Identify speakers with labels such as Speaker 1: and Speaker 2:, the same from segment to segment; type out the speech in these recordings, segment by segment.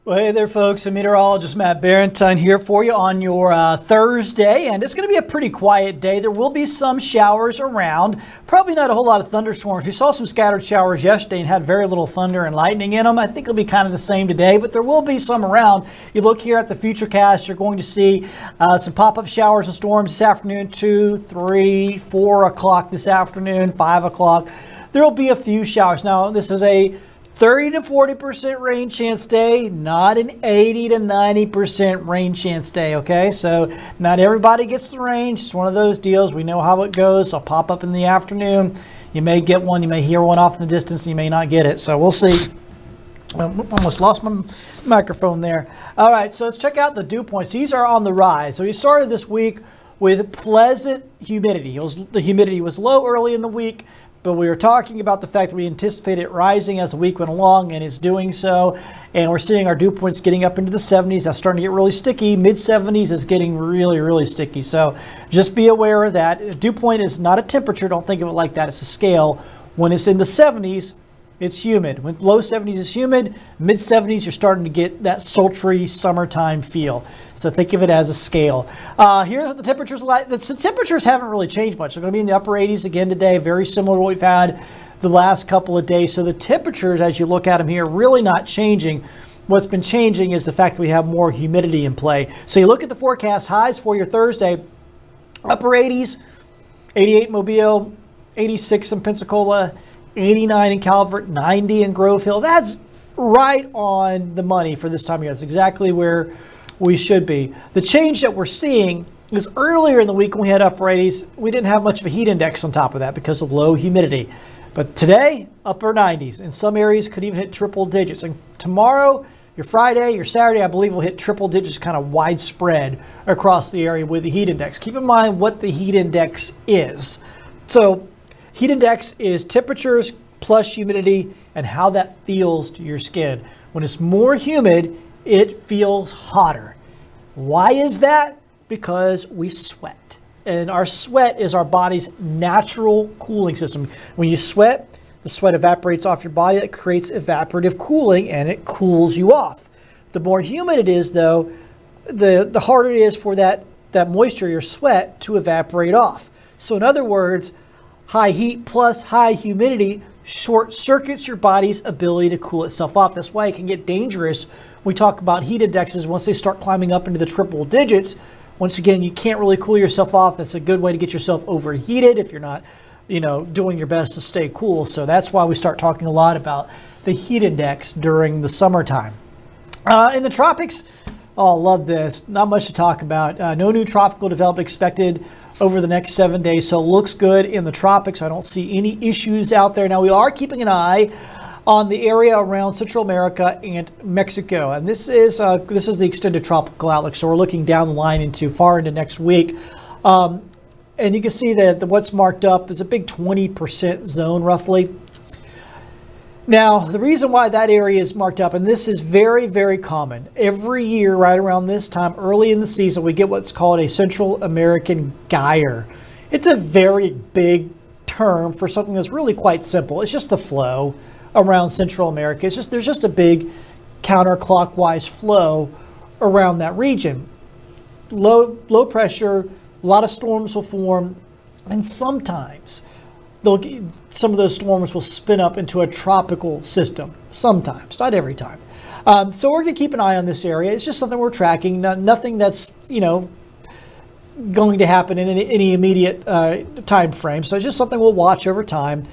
Speaker 1: Well, hey there, folks. I'm meteorologist Matt Barentine here for you on your Thursday, and it's going to be a pretty quiet day. There will be some showers around, probably not a whole lot of thunderstorms. We saw some scattered showers yesterday and had very little thunder and lightning in them. I think it'll be kind of the same today, but there will be some around. You look here at the Futurecast, you're going to see some pop-up showers and storms this afternoon, 2, 3, 4 o'clock this afternoon, 5 o'clock. There will be a few showers. Now, this is a 30 to 40% rain chance day, not an 80 to 90% rain chance day, okay? So not everybody gets the rain. It's one of those deals. We know how it goes. I'll pop up in the afternoon. You may get one. You may hear one off in the distance. And you may not get it. So we'll see. I almost lost my microphone there. All right, so let's check out the dew points. These are on the rise. So we started this week with pleasant humidity. The humidity was low early in the week, but we were talking about the fact that we anticipated it rising as the week went along, and it's doing so. And we're seeing our dew points getting up into the 70s. That's starting to get really sticky. Mid-70s is getting really, really sticky. So just be aware of that. A dew point is not a temperature. Don't think of it like that. It's a scale. When it's in the 70s, it's humid. When low 70s is humid, mid 70s, you're starting to get that sultry summertime feel. So think of it as a scale. Here's what the temperatures are like. The temperatures haven't really changed much. They're going to be in the upper 80s again today, very similar to what we've had the last couple of days. So the temperatures, as you look at them here, really not changing. What's been changing is the fact that we have more humidity in play. So you look at the forecast highs for your Thursday, upper 80s, 88 in Mobile, 86 in Pensacola, 89 in Calvert, 90 in Grove Hill. That's right on the money for this time of year. That's exactly where we should be. The change that we're seeing is earlier in the week when we had upper 80s, we didn't have much of a heat index on top of that because of low humidity. But today, upper 90s. In some areas, could even hit triple digits. And tomorrow, your Friday, your Saturday, I believe will hit triple digits kind of widespread across the area with the heat index. Keep in mind what the heat index is. So heat index is temperatures plus humidity and how that feels to your skin. When it's more humid, it feels hotter. Why is that? Because we sweat. And our sweat is our body's natural cooling system. When you sweat, the sweat evaporates off your body. That creates evaporative cooling and it cools you off. The more humid it is, though, the harder it is for that moisture, your sweat, to evaporate off. So in other words, high heat plus high humidity short circuits your body's ability to cool itself off. That's why it can get dangerous when we talk about heat indexes once they start climbing up into the triple digits. Once again, you can't really cool yourself off. That's a good way to get yourself overheated if you're not, doing your best to stay cool. So that's why we start talking a lot about the heat index during the summertime. In the tropics, oh, love this. Not much to talk about. No new tropical development expected over the next 7 days. So it looks good in the tropics. I don't see any issues out there. Now we are keeping an eye on the area around Central America and Mexico. And this is the extended tropical outlook. So we're looking down the line far into next week. And you can see that what's marked up is a big 20% zone roughly. Now, the reason why that area is marked up, and this is very, very common, every year right around this time, early in the season, we get what's called a Central American gyre. It's a very big term for something that's really quite simple. It's just the flow around Central America. There's just a big counterclockwise flow around that region. Low pressure, a lot of storms will form, and sometimes some of those storms will spin up into a tropical system. Sometimes, not every time. So we're going to keep an eye on this area. It's just something we're tracking. Nothing that's going to happen in any immediate time frame. So it's just something we'll watch over time.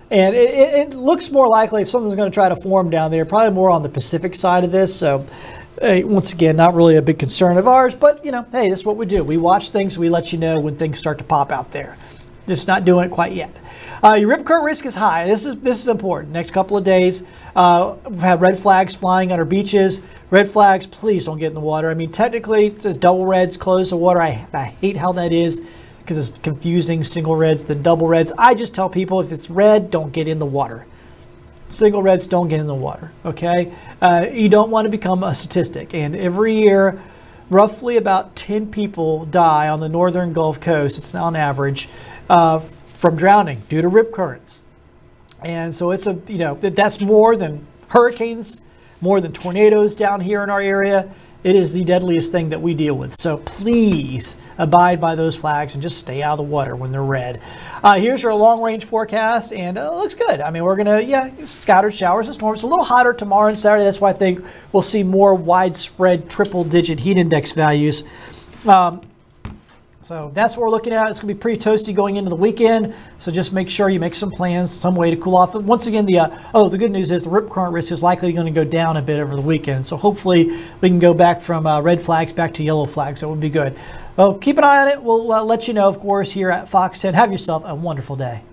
Speaker 1: And it looks more likely if something's going to try to form down there, probably more on the Pacific side of this. So once again, not really a big concern of ours, but hey, this is what we do. We watch things, we let you know when things start to pop out there. Just not doing it quite yet. Your rip current risk is high. This is important. Next couple of days, we've had red flags flying on our beaches. Red flags, please don't get in the water. I mean, technically, it says double reds, close the water. I hate how that is because it's confusing, single reds, then double reds. I just tell people if it's red, don't get in the water. Single reds, don't get in the water, okay? You don't want to become a statistic. And every year, roughly about 10 people die on the northern Gulf Coast. It's on average. From drowning due to rip currents. And so it's that's more than hurricanes more than tornadoes down here in our area. It is the deadliest thing that we deal with. So please abide by those flags and just stay out of the water when they're red. Here's your long-range forecast, and it looks good. I mean, we're going to, scattered showers and storms. It's a little hotter tomorrow and Saturday. That's why I think we'll see more widespread triple-digit heat index values. So that's what we're looking at. It's going to be pretty toasty going into the weekend. So just make sure you make some plans, some way to cool off. Once again, the good news is the rip current risk is likely going to go down a bit over the weekend. So hopefully we can go back from red flags back to yellow flags. That would be good. Well, keep an eye on it. We'll let you know, of course, here at Fox 10. Have yourself a wonderful day.